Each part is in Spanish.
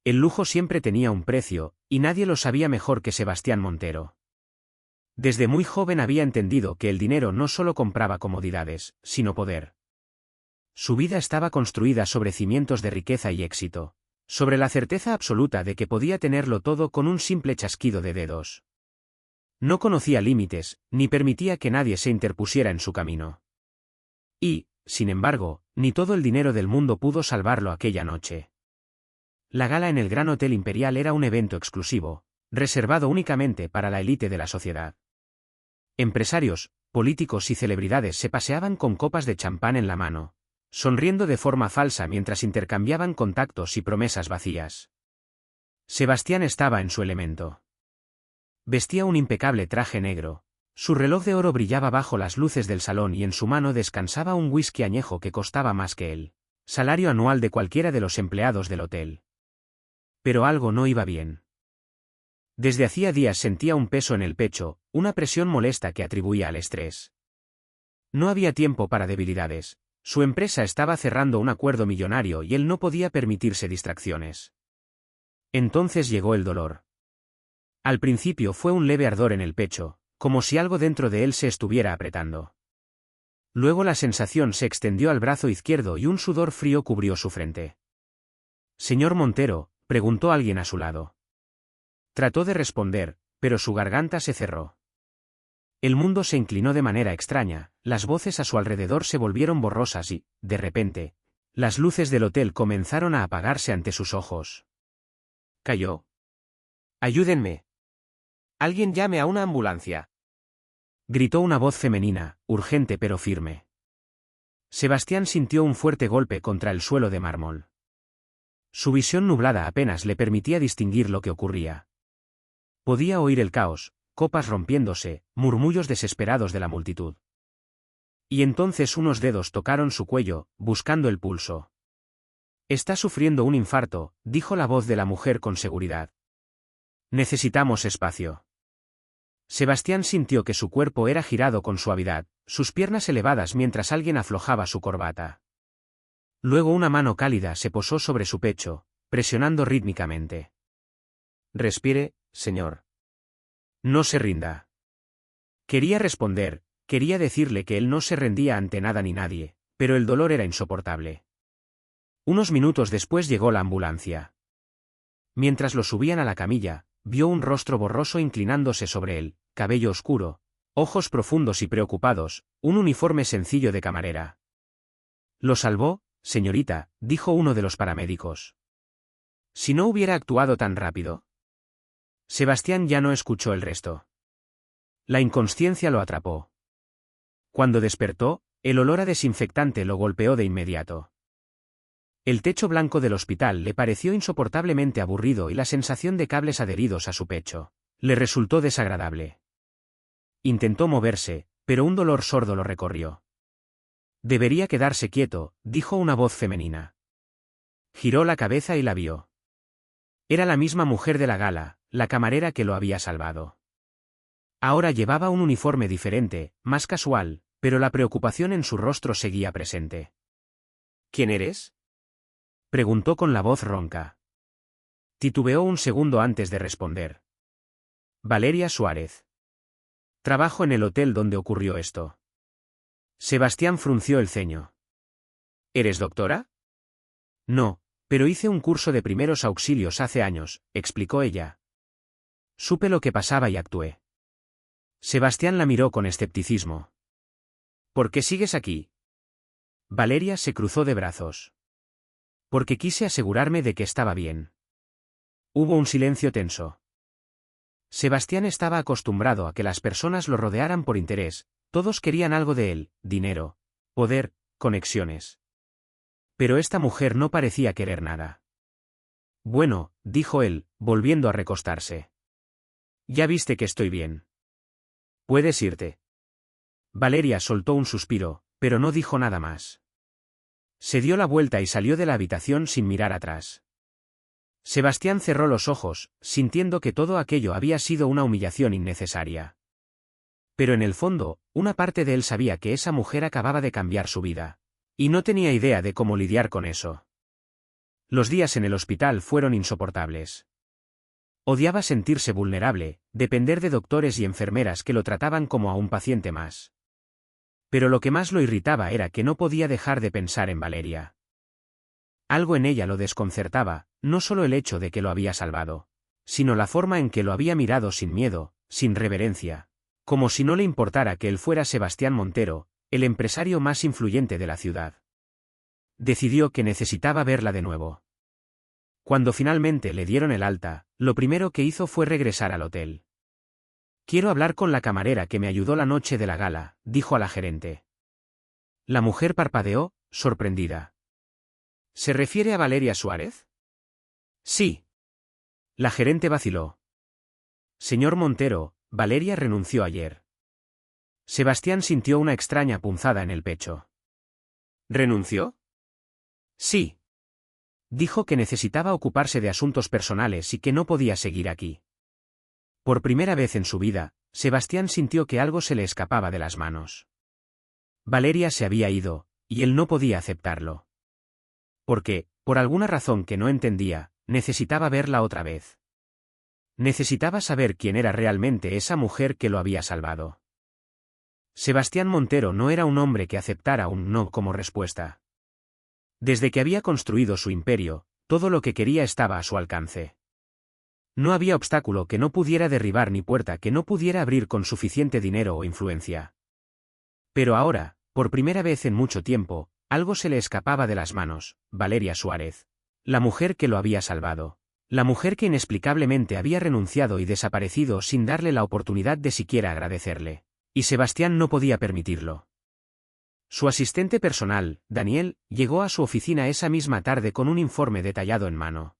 El lujo siempre tenía un precio, y nadie lo sabía mejor que Sebastián Montero. Desde muy joven había entendido que el dinero no solo compraba comodidades, sino poder. Su vida estaba construida sobre cimientos de riqueza y éxito, sobre la certeza absoluta de que podía tenerlo todo con un simple chasquido de dedos. No conocía límites, ni permitía que nadie se interpusiera en su camino. Y, sin embargo, ni todo el dinero del mundo pudo salvarlo aquella noche. La gala en el Gran Hotel Imperial era un evento exclusivo, reservado únicamente para la élite de la sociedad. Empresarios, políticos y celebridades se paseaban con copas de champán en la mano, sonriendo de forma falsa mientras intercambiaban contactos y promesas vacías. Sebastián estaba en su elemento. Vestía un impecable traje negro, su reloj de oro brillaba bajo las luces del salón y en su mano descansaba un whisky añejo que costaba más que el salario anual de cualquiera de los empleados del hotel. Pero algo no iba bien. Desde hacía días sentía un peso en el pecho, una presión molesta que atribuía al estrés. No había tiempo para debilidades. Su empresa estaba cerrando un acuerdo millonario y él no podía permitirse distracciones. Entonces llegó el dolor. Al principio fue un leve ardor en el pecho, como si algo dentro de él se estuviera apretando. Luego la sensación se extendió al brazo izquierdo y un sudor frío cubrió su frente. «Señor Montero», preguntó alguien a su lado. Trató de responder, pero su garganta se cerró. El mundo se inclinó de manera extraña, las voces a su alrededor se volvieron borrosas y, de repente, las luces del hotel comenzaron a apagarse ante sus ojos. Cayó. «¡Ayúdenme! ¡Alguien llame a una ambulancia!», gritó una voz femenina, urgente pero firme. Sebastián sintió un fuerte golpe contra el suelo de mármol. Su visión nublada apenas le permitía distinguir lo que ocurría. Podía oír el caos, copas rompiéndose, murmullos desesperados de la multitud. Y entonces unos dedos tocaron su cuello, buscando el pulso. «Está sufriendo un infarto», dijo la voz de la mujer con seguridad. «Necesitamos espacio». Sebastián sintió que su cuerpo era girado con suavidad, sus piernas elevadas mientras alguien aflojaba su corbata. Luego una mano cálida se posó sobre su pecho, presionando rítmicamente. «Respire, señor. No se rinda». Quería responder, quería decirle que él no se rendía ante nada ni nadie, pero el dolor era insoportable. Unos minutos después llegó la ambulancia. Mientras lo subían a la camilla, vio un rostro borroso inclinándose sobre él, cabello oscuro, ojos profundos y preocupados, un uniforme sencillo de camarera. «Lo salvó, señorita», dijo uno de los paramédicos. «Si no hubiera actuado tan rápido». Sebastián ya no escuchó el resto. La inconsciencia lo atrapó. Cuando despertó, el olor a desinfectante lo golpeó de inmediato. El techo blanco del hospital le pareció insoportablemente aburrido y la sensación de cables adheridos a su pecho le resultó desagradable. Intentó moverse, pero un dolor sordo lo recorrió. «Debería quedarse quieto», dijo una voz femenina. Giró la cabeza y la vio. Era la misma mujer de la gala, la camarera que lo había salvado. Ahora llevaba un uniforme diferente, más casual, pero la preocupación en su rostro seguía presente. «¿Quién eres?», preguntó con la voz ronca. Titubeó un segundo antes de responder. «Valeria Suárez. Trabajo en el hotel donde ocurrió esto». Sebastián frunció el ceño. «¿Eres doctora?». «No, pero hice un curso de primeros auxilios hace años», explicó ella. «Supe lo que pasaba y actué». Sebastián la miró con escepticismo. «¿Por qué sigues aquí?». Valeria se cruzó de brazos. «Porque quise asegurarme de que estaba bien». Hubo un silencio tenso. Sebastián estaba acostumbrado a que las personas lo rodearan por interés, todos querían algo de él, dinero, poder, conexiones. Pero esta mujer no parecía querer nada. «Bueno», dijo él, volviendo a recostarse. «Ya viste que estoy bien. Puedes irte». Valeria soltó un suspiro, pero no dijo nada más. Se dio la vuelta y salió de la habitación sin mirar atrás. Sebastián cerró los ojos, sintiendo que todo aquello había sido una humillación innecesaria. Pero en el fondo, una parte de él sabía que esa mujer acababa de cambiar su vida. Y no tenía idea de cómo lidiar con eso. Los días en el hospital fueron insoportables. Odiaba sentirse vulnerable, depender de doctores y enfermeras que lo trataban como a un paciente más. Pero lo que más lo irritaba era que no podía dejar de pensar en Valeria. Algo en ella lo desconcertaba, no solo el hecho de que lo había salvado, sino la forma en que lo había mirado sin miedo, sin reverencia, como si no le importara que él fuera Sebastián Montero, el empresario más influyente de la ciudad. Decidió que necesitaba verla de nuevo. Cuando finalmente le dieron el alta, lo primero que hizo fue regresar al hotel. «Quiero hablar con la camarera que me ayudó la noche de la gala», dijo a la gerente. La mujer parpadeó, sorprendida. «¿Se refiere a Valeria Suárez?» «Sí». La gerente vaciló. «Señor Montero, Valeria renunció ayer». Sebastián sintió una extraña punzada en el pecho. «¿Renunció?» «Sí». Dijo que necesitaba ocuparse de asuntos personales y que no podía seguir aquí. Por primera vez en su vida, Sebastián sintió que algo se le escapaba de las manos. Valeria se había ido, y él no podía aceptarlo. Porque, por alguna razón que no entendía, necesitaba verla otra vez. Necesitaba saber quién era realmente esa mujer que lo había salvado. Sebastián Montero no era un hombre que aceptara un no como respuesta. Desde que había construido su imperio, todo lo que quería estaba a su alcance. No había obstáculo que no pudiera derribar ni puerta que no pudiera abrir con suficiente dinero o influencia. Pero ahora, por primera vez en mucho tiempo, algo se le escapaba de las manos: Valeria Suárez. La mujer que lo había salvado. La mujer que inexplicablemente había renunciado y desaparecido sin darle la oportunidad de siquiera agradecerle. Y Sebastián no podía permitirlo. Su asistente personal, Daniel, llegó a su oficina esa misma tarde con un informe detallado en mano.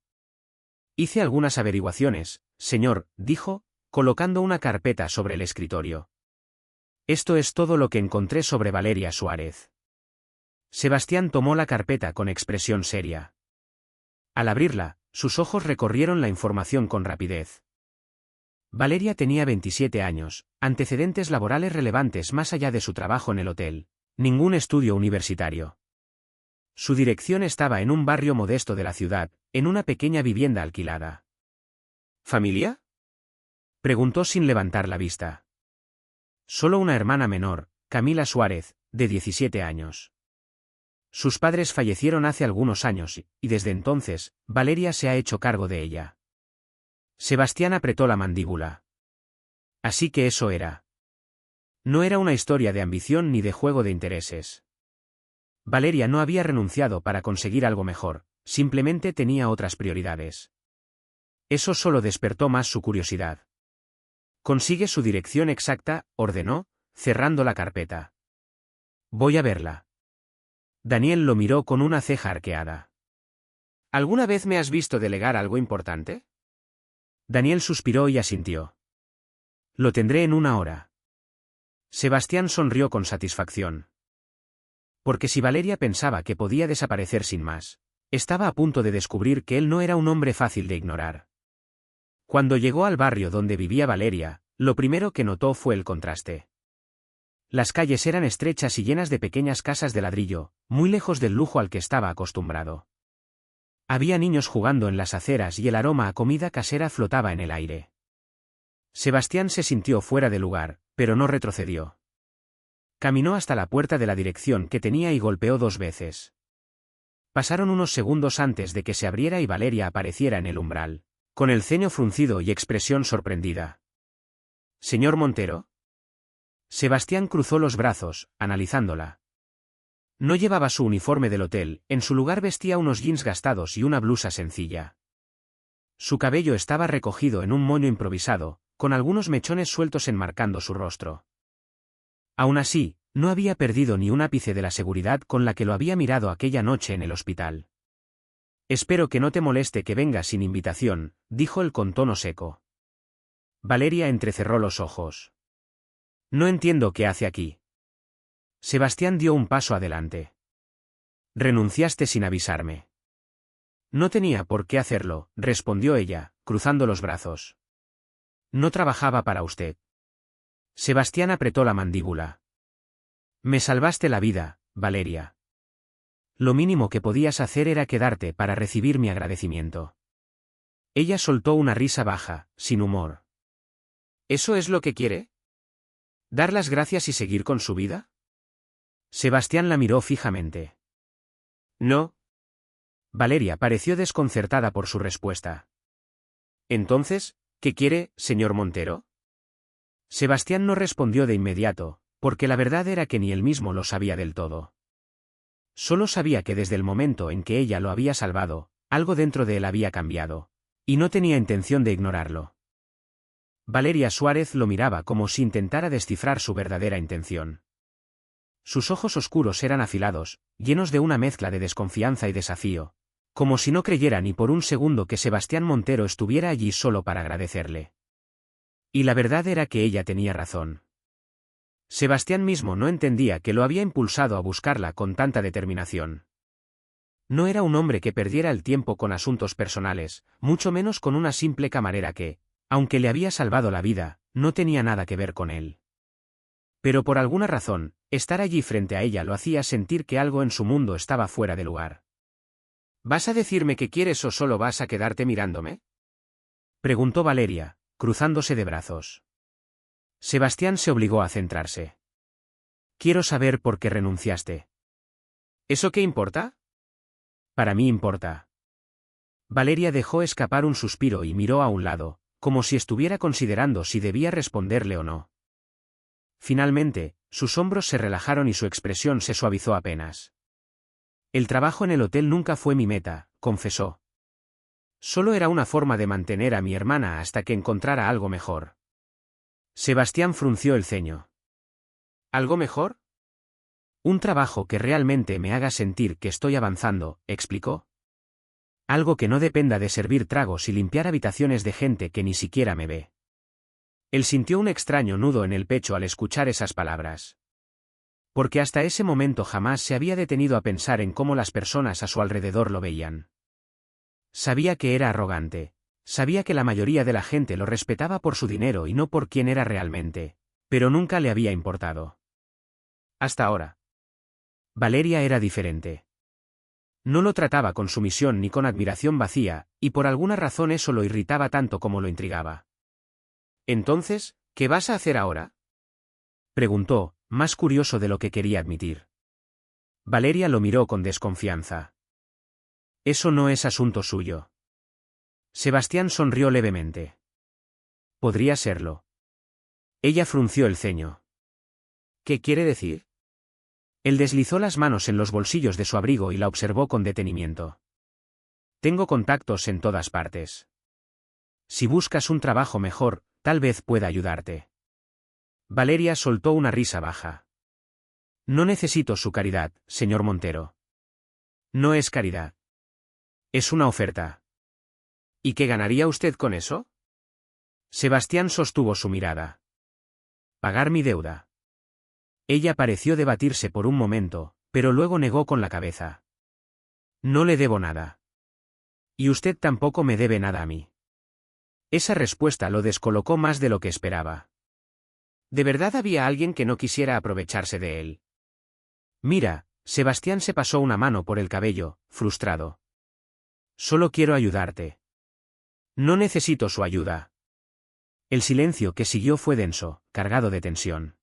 «Hice algunas averiguaciones, señor», dijo, colocando una carpeta sobre el escritorio. «Esto es todo lo que encontré sobre Valeria Suárez». Sebastián tomó la carpeta con expresión seria. Al abrirla, sus ojos recorrieron la información con rapidez. Valeria tenía 27 años, antecedentes laborales relevantes más allá de su trabajo en el hotel. Ningún estudio universitario. Su dirección estaba en un barrio modesto de la ciudad, en una pequeña vivienda alquilada. ¿Familia?, preguntó sin levantar la vista. Solo una hermana menor, Camila Suárez, de 17 años. Sus padres fallecieron hace algunos años y desde entonces, Valeria se ha hecho cargo de ella. Sebastián apretó la mandíbula. Así que eso era. No era una historia de ambición ni de juego de intereses. Valeria no había renunciado para conseguir algo mejor, simplemente tenía otras prioridades. Eso solo despertó más su curiosidad. «Consigue su dirección exacta», ordenó, cerrando la carpeta. «Voy a verla». Daniel lo miró con una ceja arqueada. «¿Alguna vez me has visto delegar algo importante?» Daniel suspiró y asintió. «Lo tendré en una hora». Sebastián sonrió con satisfacción. Porque si Valeria pensaba que podía desaparecer sin más, estaba a punto de descubrir que él no era un hombre fácil de ignorar. Cuando llegó al barrio donde vivía Valeria, lo primero que notó fue el contraste. Las calles eran estrechas y llenas de pequeñas casas de ladrillo, muy lejos del lujo al que estaba acostumbrado. Había niños jugando en las aceras y el aroma a comida casera flotaba en el aire. Sebastián se sintió fuera de lugar, pero no retrocedió. Caminó hasta la puerta de la dirección que tenía y golpeó 2 veces. Pasaron unos segundos antes de que se abriera y Valeria apareciera en el umbral, con el ceño fruncido y expresión sorprendida. «¿Señor Montero?» Sebastián cruzó los brazos, analizándola. No llevaba su uniforme del hotel, en su lugar vestía unos jeans gastados y una blusa sencilla. Su cabello estaba recogido en un moño improvisado, con algunos mechones sueltos enmarcando su rostro. Aún así, no había perdido ni un ápice de la seguridad con la que lo había mirado aquella noche en el hospital. «Espero que no te moleste que venga sin invitación», dijo él con tono seco. Valeria entrecerró los ojos. «No entiendo qué hace aquí». Sebastián dio un paso adelante. «Renunciaste sin avisarme». «No tenía por qué hacerlo», respondió ella, cruzando los brazos. «No trabajaba para usted». Sebastián apretó la mandíbula. «Me salvaste la vida, Valeria». Lo mínimo que podías hacer era quedarte para recibir mi agradecimiento. Ella soltó una risa baja, sin humor. ¿Eso es lo que quiere? ¿Dar las gracias y seguir con su vida? Sebastián la miró fijamente. No. Valeria pareció desconcertada por su respuesta. Entonces, ¿qué quiere, señor Montero? Sebastián no respondió de inmediato, porque la verdad era que ni él mismo lo sabía del todo. Solo sabía que desde el momento en que ella lo había salvado, algo dentro de él había cambiado, y no tenía intención de ignorarlo. Valeria Suárez lo miraba como si intentara descifrar su verdadera intención. Sus ojos oscuros eran afilados, llenos de una mezcla de desconfianza y desafío, como si no creyera ni por un segundo que Sebastián Montero estuviera allí solo para agradecerle. Y la verdad era que ella tenía razón. Sebastián mismo no entendía que lo había impulsado a buscarla con tanta determinación. No era un hombre que perdiera el tiempo con asuntos personales, mucho menos con una simple camarera que, aunque le había salvado la vida, no tenía nada que ver con él. Pero por alguna razón, estar allí frente a ella lo hacía sentir que algo en su mundo estaba fuera de lugar. ¿Vas a decirme qué quieres o solo vas a quedarte mirándome? Preguntó Valeria, cruzándose de brazos. Sebastián se obligó a centrarse. Quiero saber por qué renunciaste. ¿Eso qué importa? Para mí importa. Valeria dejó escapar un suspiro y miró a un lado, como si estuviera considerando si debía responderle o no. Finalmente, sus hombros se relajaron y su expresión se suavizó apenas. El trabajo en el hotel nunca fue mi meta, confesó. Solo era una forma de mantener a mi hermana hasta que encontrara algo mejor. Sebastián frunció el ceño. ¿Algo mejor? Un trabajo que realmente me haga sentir que estoy avanzando, explicó. Algo que no dependa de servir tragos y limpiar habitaciones de gente que ni siquiera me ve. Él sintió un extraño nudo en el pecho al escuchar esas palabras. Porque hasta ese momento jamás se había detenido a pensar en cómo las personas a su alrededor lo veían. Sabía que era arrogante, sabía que la mayoría de la gente lo respetaba por su dinero y no por quién era realmente, pero nunca le había importado. Hasta ahora. Valeria era diferente. No lo trataba con sumisión ni con admiración vacía, y por alguna razón eso lo irritaba tanto como lo intrigaba. Entonces, ¿qué vas a hacer ahora? Preguntó, más curioso de lo que quería admitir. Valeria lo miró con desconfianza. Eso no es asunto suyo. Sebastián sonrió levemente. Podría serlo. Ella frunció el ceño. ¿Qué quiere decir? Él deslizó las manos en los bolsillos de su abrigo y la observó con detenimiento. Tengo contactos en todas partes. Si buscas un trabajo mejor, tal vez pueda ayudarte. Valeria soltó una risa baja. No necesito su caridad, señor Montero. No es caridad. Es una oferta. ¿Y qué ganaría usted con eso? Sebastián sostuvo su mirada. Pagar mi deuda. Ella pareció debatirse por un momento, pero luego negó con la cabeza. No le debo nada. Y usted tampoco me debe nada a mí. Esa respuesta lo descolocó más de lo que esperaba. ¿De verdad había alguien que no quisiera aprovecharse de él? Mira, Sebastián se pasó una mano por el cabello, frustrado. Solo quiero ayudarte. No necesito su ayuda. El silencio que siguió fue denso, cargado de tensión.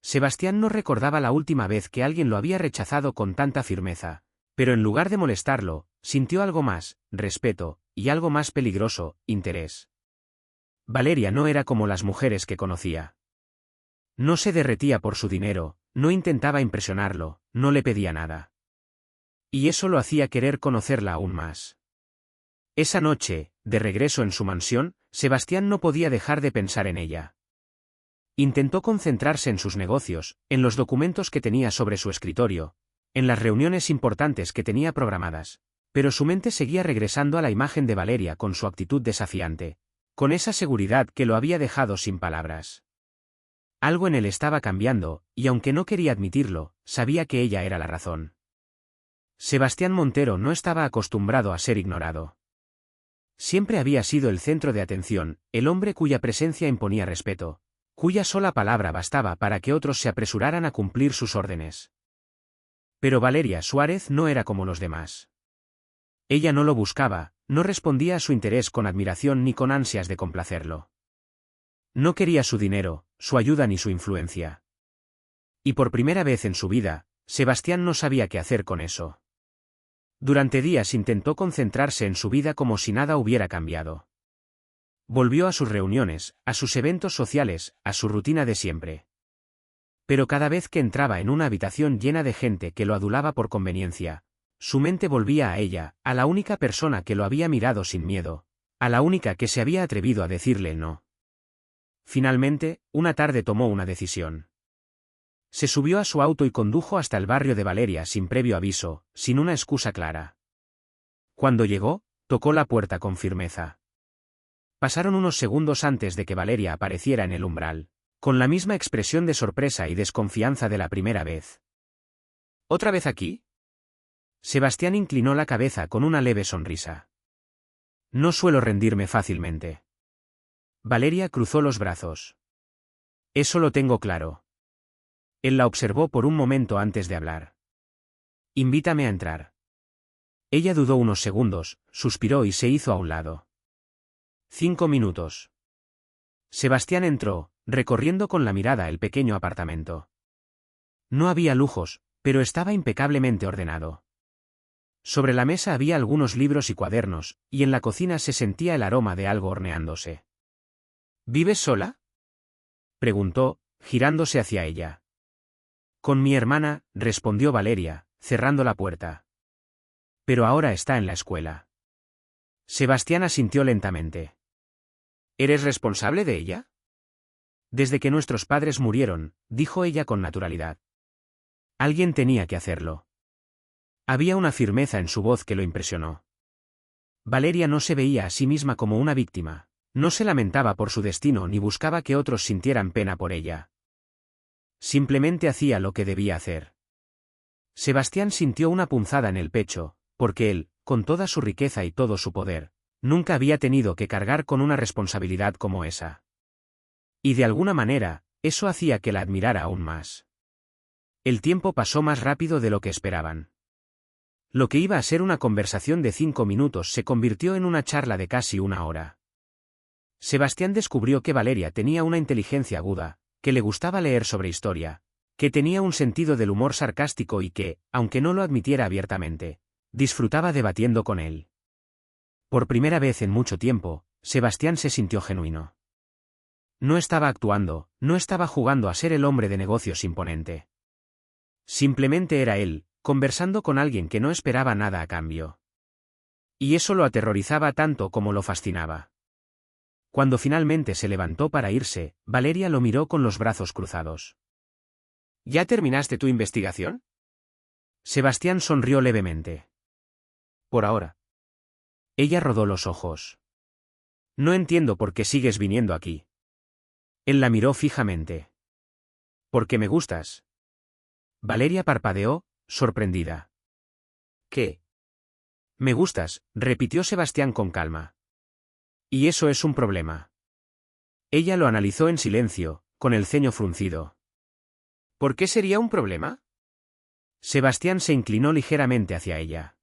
Sebastián no recordaba la última vez que alguien lo había rechazado con tanta firmeza, pero en lugar de molestarlo, sintió algo más, respeto, y algo más peligroso, interés. Valeria no era como las mujeres que conocía. No se derretía por su dinero, no intentaba impresionarlo, no le pedía nada. Y eso lo hacía querer conocerla aún más. Esa noche, de regreso en su mansión, Sebastián no podía dejar de pensar en ella. Intentó concentrarse en sus negocios, en los documentos que tenía sobre su escritorio, en las reuniones importantes que tenía programadas, pero su mente seguía regresando a la imagen de Valeria con su actitud desafiante, con esa seguridad que lo había dejado sin palabras. Algo en él estaba cambiando, y aunque no quería admitirlo, sabía que ella era la razón. Sebastián Montero no estaba acostumbrado a ser ignorado. Siempre había sido el centro de atención, el hombre cuya presencia imponía respeto, cuya sola palabra bastaba para que otros se apresuraran a cumplir sus órdenes. Pero Valeria Suárez no era como los demás. Ella no lo buscaba, no respondía a su interés con admiración ni con ansias de complacerlo. No quería su dinero, su ayuda ni su influencia. Y por primera vez en su vida, Sebastián no sabía qué hacer con eso. Durante días intentó concentrarse en su vida como si nada hubiera cambiado. Volvió a sus reuniones, a sus eventos sociales, a su rutina de siempre. Pero cada vez que entraba en una habitación llena de gente que lo adulaba por conveniencia, su mente volvía a ella, a la única persona que lo había mirado sin miedo, a la única que se había atrevido a decirle no. Finalmente, una tarde tomó una decisión. Se subió a su auto y condujo hasta el barrio de Valeria sin previo aviso, sin una excusa clara. Cuando llegó, tocó la puerta con firmeza. Pasaron unos segundos antes de que Valeria apareciera en el umbral, con la misma expresión de sorpresa y desconfianza de la primera vez. ¿Otra vez aquí? Sebastián inclinó la cabeza con una leve sonrisa. No suelo rendirme fácilmente. Valeria cruzó los brazos. Eso lo tengo claro. Él la observó por un momento antes de hablar. Invítame a entrar. Ella dudó unos segundos, suspiró y se hizo a un lado. 5 minutos. Sebastián entró, recorriendo con la mirada el pequeño apartamento. No había lujos, pero estaba impecablemente ordenado. Sobre la mesa había algunos libros y cuadernos, y en la cocina se sentía el aroma de algo horneándose. ¿Vives sola?, preguntó, girándose hacia ella. Con mi hermana, respondió Valeria, cerrando la puerta. Pero ahora está en la escuela. Sebastián asintió lentamente. ¿Eres responsable de ella? Desde que nuestros padres murieron, dijo ella con naturalidad. Alguien tenía que hacerlo. Había una firmeza en su voz que lo impresionó. Valeria no se veía a sí misma como una víctima, no se lamentaba por su destino ni buscaba que otros sintieran pena por ella. Simplemente hacía lo que debía hacer. Sebastián sintió una punzada en el pecho, porque él, con toda su riqueza y todo su poder, nunca había tenido que cargar con una responsabilidad como esa. Y de alguna manera, eso hacía que la admirara aún más. El tiempo pasó más rápido de lo que esperaban. Lo que iba a ser una conversación de 5 minutos se convirtió en una charla de casi 1 hora. Sebastián descubrió que Valeria tenía una inteligencia aguda, que le gustaba leer sobre historia, que tenía un sentido del humor sarcástico y que, aunque no lo admitiera abiertamente, disfrutaba debatiendo con él. Por primera vez en mucho tiempo, Sebastián se sintió genuino. No estaba actuando, no estaba jugando a ser el hombre de negocios imponente. Simplemente era él, conversando con alguien que no esperaba nada a cambio. Y eso lo aterrorizaba tanto como lo fascinaba. Cuando finalmente se levantó para irse, Valeria lo miró con los brazos cruzados. ¿Ya terminaste tu investigación? Sebastián sonrió levemente. Por ahora. Ella rodó los ojos. No entiendo por qué sigues viniendo aquí. Él la miró fijamente. Porque me gustas. Valeria parpadeó, sorprendida. ¿Qué? Me gustas, repitió Sebastián con calma. Y eso es un problema. Ella lo analizó en silencio, con el ceño fruncido. ¿Por qué sería un problema? Sebastián se inclinó ligeramente hacia ella.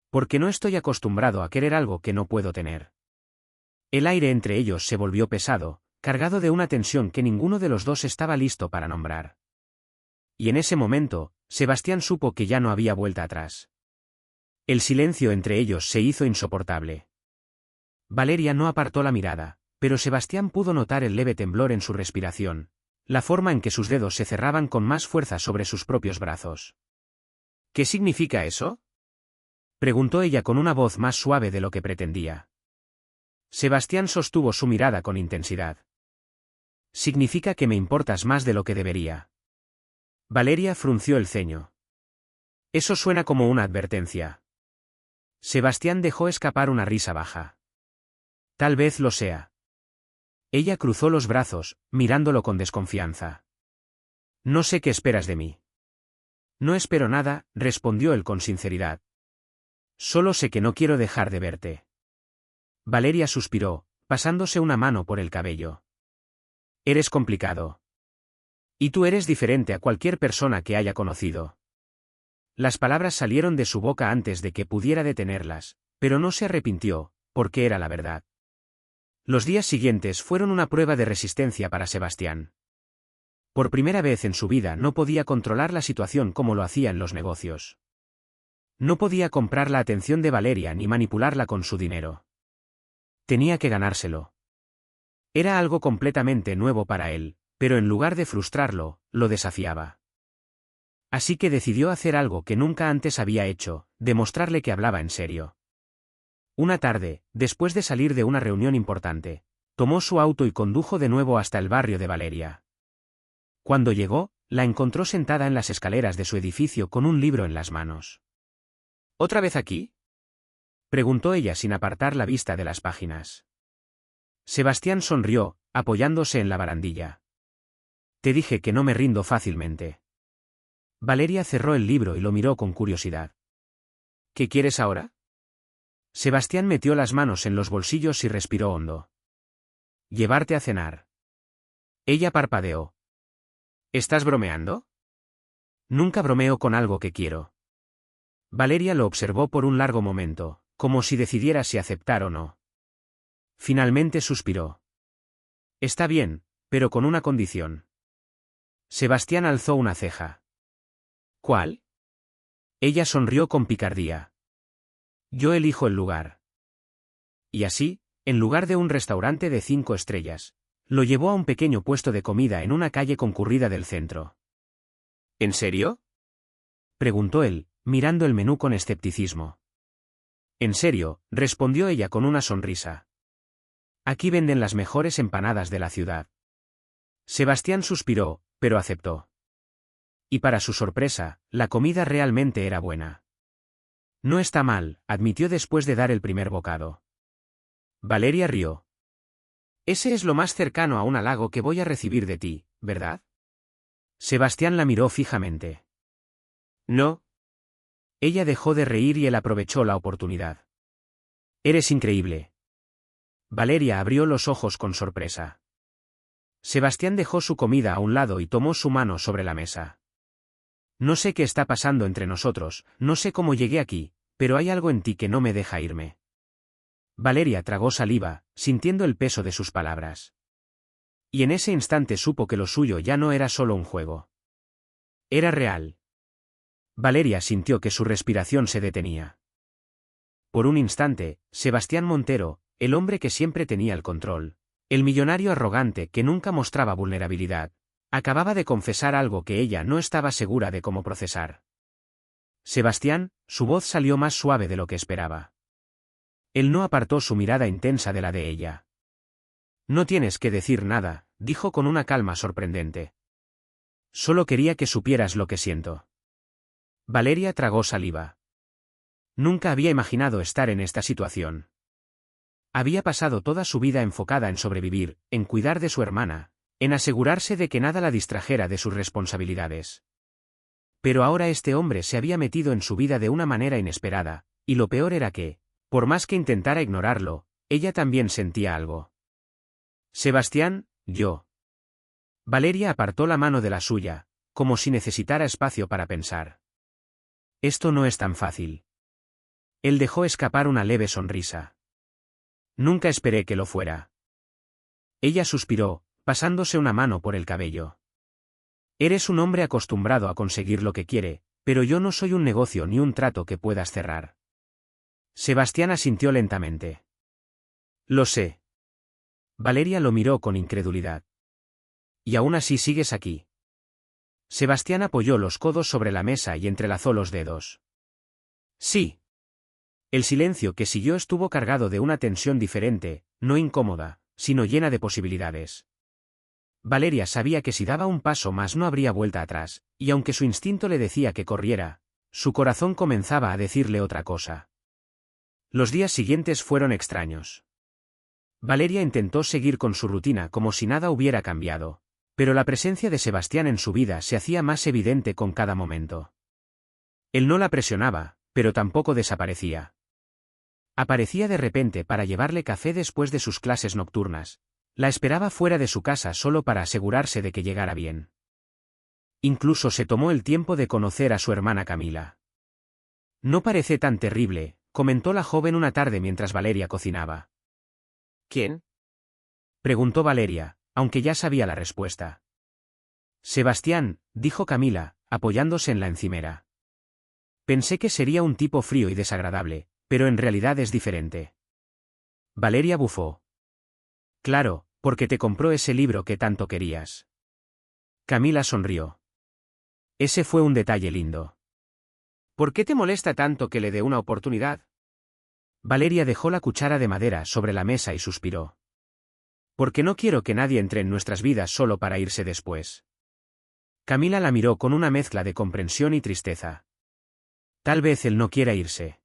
Porque no estoy acostumbrado a querer algo que no puedo tener. El aire entre ellos se volvió pesado, cargado de una tensión que ninguno de los dos estaba listo para nombrar. Y en ese momento, Sebastián supo que ya no había vuelta atrás. El silencio entre ellos se hizo insoportable. Valeria no apartó la mirada, pero Sebastián pudo notar el leve temblor en su respiración, la forma en que sus dedos se cerraban con más fuerza sobre sus propios brazos. ¿Qué significa eso?, preguntó ella con una voz más suave de lo que pretendía. Sebastián sostuvo su mirada con intensidad. Significa que me importas más de lo que debería. Valeria frunció el ceño. Eso suena como una advertencia. Sebastián dejó escapar una risa baja. Tal vez lo sea. Ella cruzó los brazos, mirándolo con desconfianza. No sé qué esperas de mí. No espero nada, respondió él con sinceridad. Solo sé que no quiero dejar de verte. Valeria suspiró, pasándose una mano por el cabello. Eres complicado. Y tú eres diferente a cualquier persona que haya conocido. Las palabras salieron de su boca antes de que pudiera detenerlas, pero no se arrepintió, porque era la verdad. Los días siguientes fueron una prueba de resistencia para Sebastián. Por primera vez en su vida no podía controlar la situación como lo hacía en los negocios. No podía comprar la atención de Valeria ni manipularla con su dinero. Tenía que ganárselo. Era algo completamente nuevo para él, pero en lugar de frustrarlo, lo desafiaba. Así que decidió hacer algo que nunca antes había hecho, demostrarle que hablaba en serio. Una tarde, después de salir de una reunión importante, tomó su auto y condujo de nuevo hasta el barrio de Valeria. Cuando llegó, la encontró sentada en las escaleras de su edificio con un libro en las manos. ¿Otra vez aquí?, preguntó ella sin apartar la vista de las páginas. Sebastián sonrió, apoyándose en la barandilla. Te dije que no me rindo fácilmente. Valeria cerró el libro y lo miró con curiosidad. ¿Qué quieres ahora? Sebastián metió las manos en los bolsillos y respiró hondo. Llevarte a cenar. Ella parpadeó. ¿Estás bromeando? Nunca bromeo con algo que quiero. Valeria lo observó por un largo momento, como si decidiera si aceptar o no. Finalmente suspiró. Está bien, pero con una condición. Sebastián alzó una ceja. ¿Cuál? Ella sonrió con picardía. Yo elijo el lugar. Y así, en lugar de un restaurante de 5 estrellas, lo llevó a un pequeño puesto de comida en una calle concurrida del centro. ¿En serio?, preguntó él, mirando el menú con escepticismo. En serio, respondió ella con una sonrisa. Aquí venden las mejores empanadas de la ciudad. Sebastián suspiró, pero aceptó. Y para su sorpresa, la comida realmente era buena. No está mal, admitió después de dar el primer bocado. Valeria rió. Ese es lo más cercano a un halago que voy a recibir de ti, ¿verdad? Sebastián la miró fijamente. No. Ella dejó de reír y él aprovechó la oportunidad. Eres increíble. Valeria abrió los ojos con sorpresa. Sebastián dejó su comida a un lado y tomó su mano sobre la mesa. No sé qué está pasando entre nosotros, no sé cómo llegué aquí, pero hay algo en ti que no me deja irme. Valeria tragó saliva, sintiendo el peso de sus palabras. Y en ese instante supo que lo suyo ya no era solo un juego. Era real. Valeria sintió que su respiración se detenía. Por un instante, Sebastián Montero, el hombre que siempre tenía el control, el millonario arrogante que nunca mostraba vulnerabilidad, acababa de confesar algo que ella no estaba segura de cómo procesar. Sebastián, su voz salió más suave de lo que esperaba. Él no apartó su mirada intensa de la de ella. No tienes que decir nada, dijo con una calma sorprendente. Solo quería que supieras lo que siento. Valeria tragó saliva. Nunca había imaginado estar en esta situación. Había pasado toda su vida enfocada en sobrevivir, en cuidar de su hermana, en asegurarse de que nada la distrajera de sus responsabilidades. Pero ahora este hombre se había metido en su vida de una manera inesperada, y lo peor era que, por más que intentara ignorarlo, ella también sentía algo. Sebastián, yo. Valeria apartó la mano de la suya, como si necesitara espacio para pensar. Esto no es tan fácil. Él dejó escapar una leve sonrisa. Nunca esperé que lo fuera. Ella suspiró, pasándose una mano por el cabello. Eres un hombre acostumbrado a conseguir lo que quiere, pero yo no soy un negocio ni un trato que puedas cerrar. Sebastián asintió lentamente. Lo sé. Valeria lo miró con incredulidad. Y aún así sigues aquí. Sebastián apoyó los codos sobre la mesa y entrelazó los dedos. Sí. El silencio que siguió estuvo cargado de una tensión diferente, no incómoda, sino llena de posibilidades. Valeria sabía que si daba un paso más no habría vuelta atrás, y aunque su instinto le decía que corriera, su corazón comenzaba a decirle otra cosa. Los días siguientes fueron extraños. Valeria intentó seguir con su rutina como si nada hubiera cambiado, pero la presencia de Sebastián en su vida se hacía más evidente con cada momento. Él no la presionaba, pero tampoco desaparecía. Aparecía de repente para llevarle café después de sus clases nocturnas, la esperaba fuera de su casa solo para asegurarse de que llegara bien. Incluso se tomó el tiempo de conocer a su hermana Camila. No parece tan terrible, comentó la joven una tarde mientras Valeria cocinaba. ¿Quién? Preguntó Valeria, aunque ya sabía la respuesta. Sebastián, dijo Camila, apoyándose en la encimera. Pensé que sería un tipo frío y desagradable, pero en realidad es diferente. Valeria bufó. Claro, porque te compró ese libro que tanto querías. Camila sonrió. Ese fue un detalle lindo. ¿Por qué te molesta tanto que le dé una oportunidad? Valeria dejó la cuchara de madera sobre la mesa y suspiró. Porque no quiero que nadie entre en nuestras vidas solo para irse después. Camila la miró con una mezcla de comprensión y tristeza. Tal vez él no quiera irse.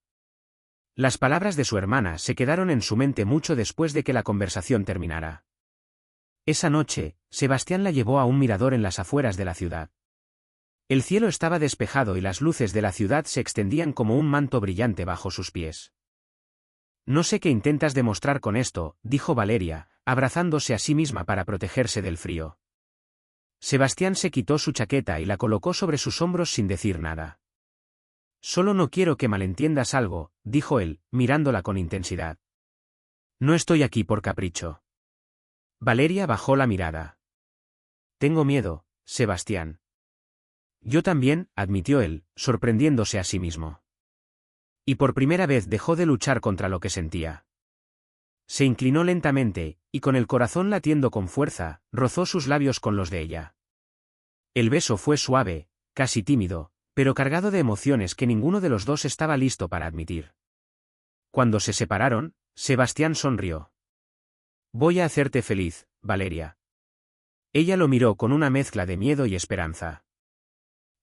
Las palabras de su hermana se quedaron en su mente mucho después de que la conversación terminara. Esa noche, Sebastián la llevó a un mirador en las afueras de la ciudad. El cielo estaba despejado y las luces de la ciudad se extendían como un manto brillante bajo sus pies. No sé qué intentas demostrar con esto, dijo Valeria, abrazándose a sí misma para protegerse del frío. Sebastián se quitó su chaqueta y la colocó sobre sus hombros sin decir nada. Solo no quiero que malentiendas algo, dijo él, mirándola con intensidad. No estoy aquí por capricho. Valeria bajó la mirada. Tengo miedo, Sebastián. Yo también, admitió él, sorprendiéndose a sí mismo. Y por primera vez dejó de luchar contra lo que sentía. Se inclinó lentamente, y con el corazón latiendo con fuerza, rozó sus labios con los de ella. El beso fue suave, casi tímido, pero cargado de emociones que ninguno de los dos estaba listo para admitir. Cuando se separaron, Sebastián sonrió. Voy a hacerte feliz, Valeria. Ella lo miró con una mezcla de miedo y esperanza.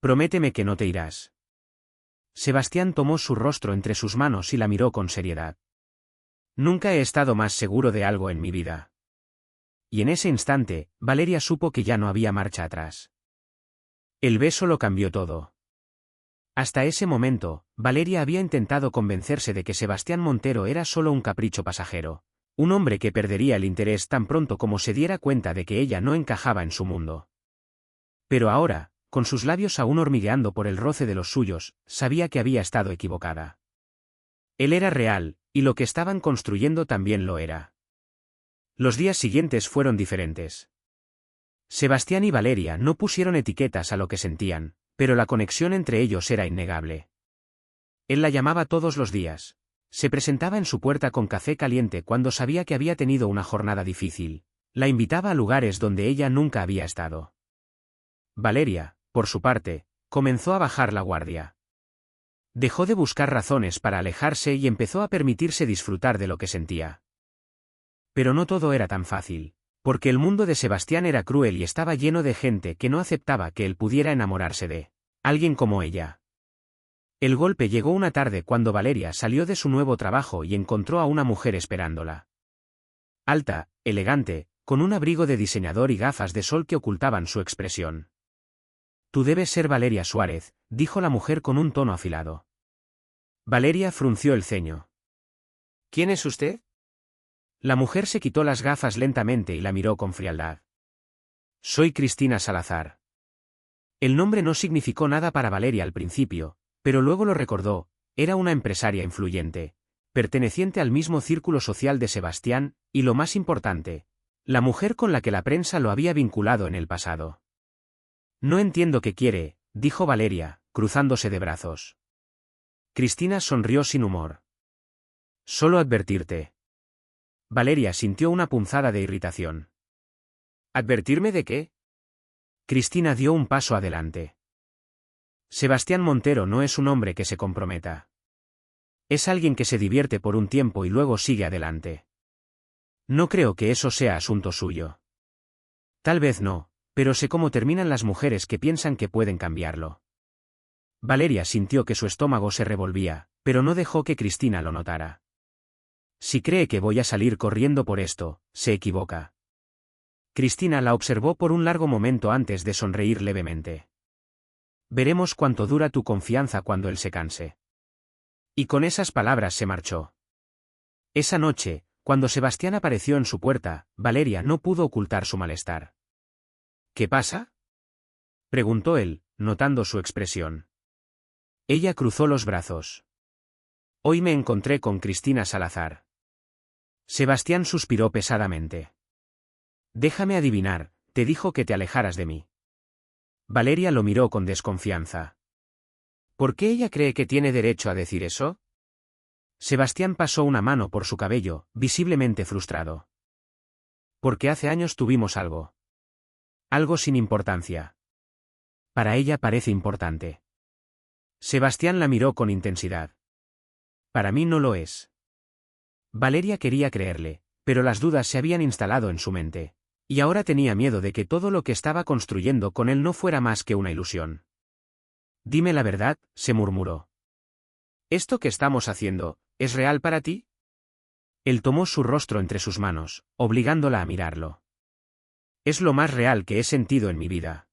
Prométeme que no te irás. Sebastián tomó su rostro entre sus manos y la miró con seriedad. Nunca he estado más seguro de algo en mi vida. Y en ese instante, Valeria supo que ya no había marcha atrás. El beso lo cambió todo. Hasta ese momento, Valeria había intentado convencerse de que Sebastián Montero era solo un capricho pasajero, un hombre que perdería el interés tan pronto como se diera cuenta de que ella no encajaba en su mundo. Pero ahora, con sus labios aún hormigueando por el roce de los suyos, sabía que había estado equivocada. Él era real, y lo que estaban construyendo también lo era. Los días siguientes fueron diferentes. Sebastián y Valeria no pusieron etiquetas a lo que sentían, pero la conexión entre ellos era innegable. Él la llamaba todos los días. Se presentaba en su puerta con café caliente cuando sabía que había tenido una jornada difícil. La invitaba a lugares donde ella nunca había estado. Valeria, por su parte, comenzó a bajar la guardia. Dejó de buscar razones para alejarse y empezó a permitirse disfrutar de lo que sentía. Pero no todo era tan fácil, porque el mundo de Sebastián era cruel y estaba lleno de gente que no aceptaba que él pudiera enamorarse de alguien como ella. El golpe llegó una tarde cuando Valeria salió de su nuevo trabajo y encontró a una mujer esperándola. Alta, elegante, con un abrigo de diseñador y gafas de sol que ocultaban su expresión. Tú debes ser Valeria Suárez, dijo la mujer con un tono afilado. Valeria frunció el ceño. ¿Quién es usted? La mujer se quitó las gafas lentamente y la miró con frialdad. Soy Cristina Salazar. El nombre no significó nada para Valeria al principio, pero luego lo recordó, era una empresaria influyente, perteneciente al mismo círculo social de Sebastián, y lo más importante, la mujer con la que la prensa lo había vinculado en el pasado. No entiendo qué quiere, dijo Valeria, cruzándose de brazos. Cristina sonrió sin humor. Solo advertirte. Valeria sintió una punzada de irritación. ¿Advertirme de qué? Cristina dio un paso adelante. Sebastián Montero no es un hombre que se comprometa. Es alguien que se divierte por un tiempo y luego sigue adelante. No creo que eso sea asunto suyo. Tal vez no, pero sé cómo terminan las mujeres que piensan que pueden cambiarlo. Valeria sintió que su estómago se revolvía, pero no dejó que Cristina lo notara. Si cree que voy a salir corriendo por esto, se equivoca. Cristina la observó por un largo momento antes de sonreír levemente. Veremos cuánto dura tu confianza cuando él se canse. Y con esas palabras se marchó. Esa noche, cuando Sebastián apareció en su puerta, Valeria no pudo ocultar su malestar. ¿Qué pasa?, preguntó él, notando su expresión. Ella cruzó los brazos. Hoy me encontré con Cristina Salazar. Sebastián suspiró pesadamente. Déjame adivinar, te dijo que te alejaras de mí. Valeria lo miró con desconfianza. ¿Por qué ella cree que tiene derecho a decir eso? Sebastián pasó una mano por su cabello, visiblemente frustrado. Porque hace años tuvimos algo. Algo sin importancia. Para ella parece importante. Sebastián la miró con intensidad. Para mí no lo es. Valeria quería creerle, pero las dudas se habían instalado en su mente. Y ahora tenía miedo de que todo lo que estaba construyendo con él no fuera más que una ilusión. Dime la verdad, se murmuró. ¿Esto que estamos haciendo, es real para ti? Él tomó su rostro entre sus manos, obligándola a mirarlo. Es lo más real que he sentido en mi vida.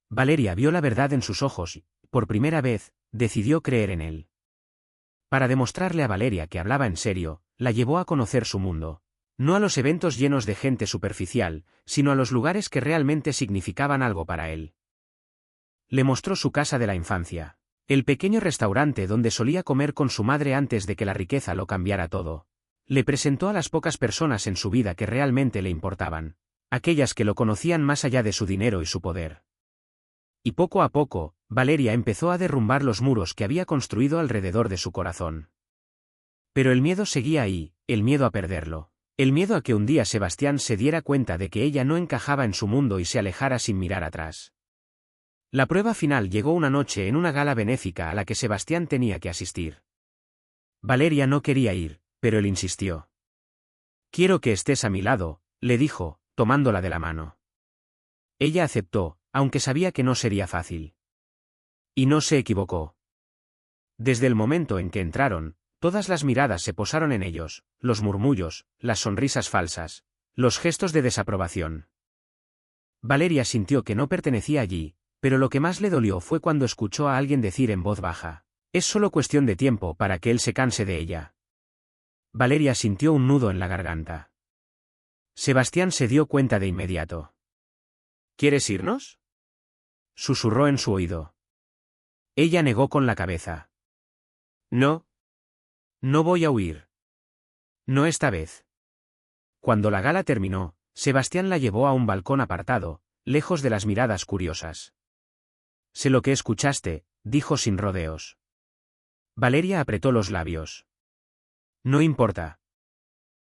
Valeria vio la verdad en sus ojos y, por primera vez, decidió creer en él. Para demostrarle a Valeria que hablaba en serio, la llevó a conocer su mundo. No a los eventos llenos de gente superficial, sino a los lugares que realmente significaban algo para él. Le mostró su casa de la infancia, el pequeño restaurante donde solía comer con su madre antes de que la riqueza lo cambiara todo. Le presentó a las pocas personas en su vida que realmente le importaban, aquellas que lo conocían más allá de su dinero y su poder. Y poco a poco, Valeria empezó a derrumbar los muros que había construido alrededor de su corazón. Pero el miedo seguía ahí, el miedo a perderlo. El miedo a que un día Sebastián se diera cuenta de que ella no encajaba en su mundo y se alejara sin mirar atrás. La prueba final llegó una noche en una gala benéfica a la que Sebastián tenía que asistir. Valeria no quería ir, pero él insistió. Quiero que estés a mi lado, le dijo, tomándola de la mano. Ella aceptó, aunque sabía que no sería fácil. Y no se equivocó. Desde el momento en que entraron, todas las miradas se posaron en ellos, los murmullos, las sonrisas falsas, los gestos de desaprobación. Valeria sintió que no pertenecía allí, pero lo que más le dolió fue cuando escuchó a alguien decir en voz baja, es solo cuestión de tiempo para que él se canse de ella. Valeria sintió un nudo en la garganta. Sebastián se dio cuenta de inmediato. ¿Quieres irnos?, susurró en su oído. Ella negó con la cabeza. No. No voy a huir. No esta vez. Cuando la gala terminó, Sebastián la llevó a un balcón apartado, lejos de las miradas curiosas. Sé lo que escuchaste, dijo sin rodeos. Valeria apretó los labios. No importa.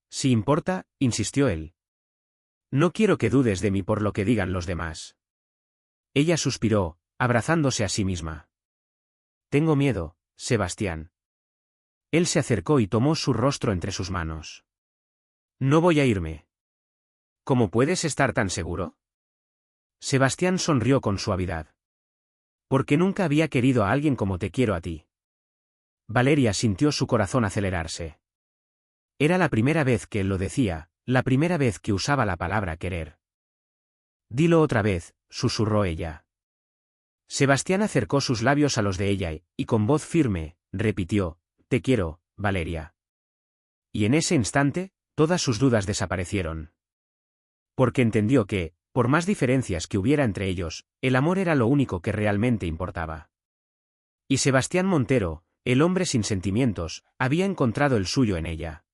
Sí importa, insistió él. No quiero que dudes de mí por lo que digan los demás. Ella suspiró, abrazándose a sí misma. Tengo miedo, Sebastián. Él se acercó y tomó su rostro entre sus manos. No voy a irme. ¿Cómo puedes estar tan seguro? Sebastián sonrió con suavidad. Porque nunca había querido a alguien como te quiero a ti. Valeria sintió su corazón acelerarse. Era la primera vez que él lo decía, la primera vez que usaba la palabra querer. Dilo otra vez, susurró ella. Sebastián acercó sus labios a los de ella y con voz firme, repitió, te quiero, Valeria. Y en ese instante, todas sus dudas desaparecieron. Porque entendió que, por más diferencias que hubiera entre ellos, el amor era lo único que realmente importaba. Y Sebastián Montero, el hombre sin sentimientos, había encontrado el suyo en ella.